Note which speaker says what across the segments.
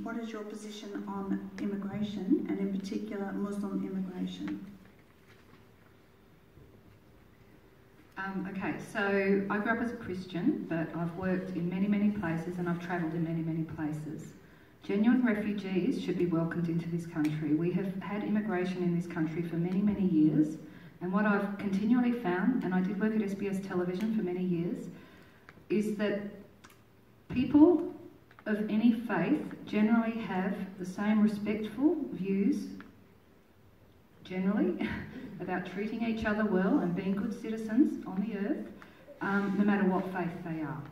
Speaker 1: what is your position on immigration, and in particular Muslim immigration?
Speaker 2: Okay, so I grew up as a Christian, but I've worked in many, many places and I've travelled in many, many places. Genuine refugees should be welcomed into this country. We have had immigration in this country for many, many years, and what I've continually found, and I did work at SBS Television for many years, is that people of any faith generally have the same respectful views, generally, about treating each other well and being good citizens on the earth, no matter what faith they are.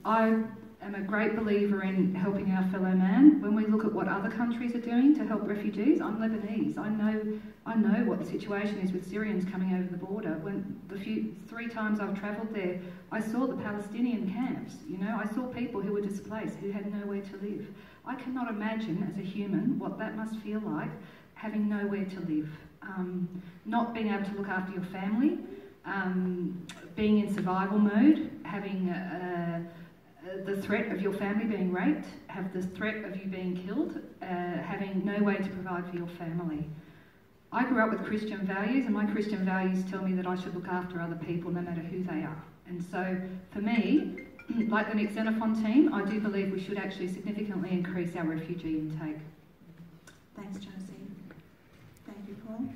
Speaker 2: I am a great believer in helping our fellow man. When we look at what other countries are doing to help refugees, I'm Lebanese. I know what the situation is with Syrians coming over the border. When the 3 times I've travelled there, I saw the Palestinian camps. You know, I saw people who were displaced, who had nowhere to live. I cannot imagine as a human what that must feel like, having nowhere to live. Not being able to look after your family, being in survival mode, having the threat of your family being raped, have the threat of you being killed, having no way to provide for your family. I grew up with Christian values, and my Christian values tell me that I should look after other people no matter who they are. And so for me, like the Nick Xenophon team, I do believe we should actually significantly increase our refugee intake.
Speaker 1: Thanks, Josie. Thank you, Paul.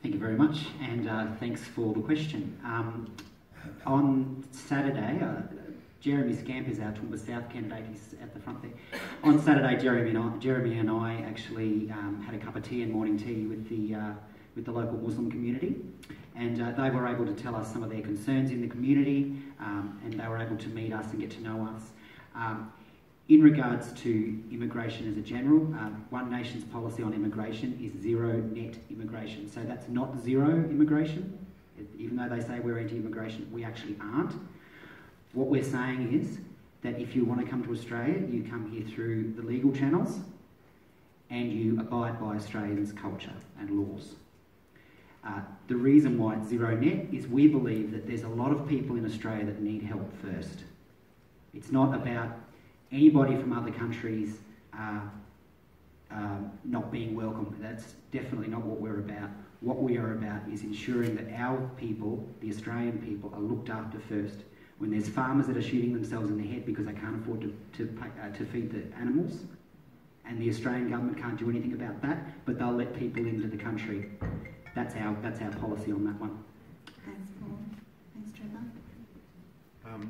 Speaker 3: Thank you very much, and thanks for the question. On Saturday, Jeremy Scamp is our Toowoomba South candidate. He's at the front there. On Saturday, Jeremy and I actually had a cup of tea and morning tea with the local Muslim community, and they were able to tell us some of their concerns in the community, and they were able to meet us and get to know us. In regards to immigration as a general, One Nation's policy on immigration is zero net immigration. So that's not zero immigration. Even though they say we're anti-immigration, we actually aren't. What we're saying is that if you want to come to Australia, you come here through the legal channels and you abide by Australians' culture and laws. The reason why it's zero net is we believe that there's a lot of people in Australia that need help first. It's not about anybody from other countries not being welcome. That's definitely not what we're about. What we are about is ensuring that our people, the Australian people, are looked after first. When there's farmers that are shooting themselves in the head because they can't afford to feed the animals, and the Australian government can't do anything about that, but they'll let people into the country. That's our policy on that one.
Speaker 1: Thanks, Paul. Thanks, Trevor.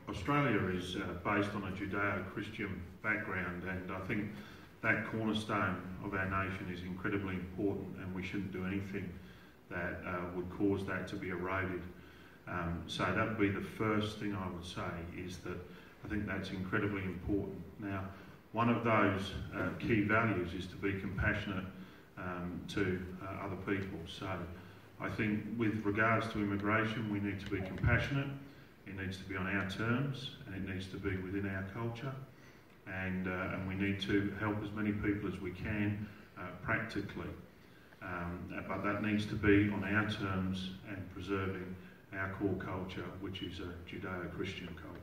Speaker 4: Australia is based on a Judeo-Christian background, and I think that cornerstone of our nation is incredibly important, and we shouldn't do anything that would cause that to be eroded. So that would be the first thing I would say, is that I think that's incredibly important. Now, one of those key values is to be compassionate to other people. So I think with regards to immigration, we need to be compassionate. It needs to be on our terms, and it needs to be within our culture, and we need to help as many people as we can practically. But that needs to be on our terms and preserving our core culture, which is a Judeo-Christian culture.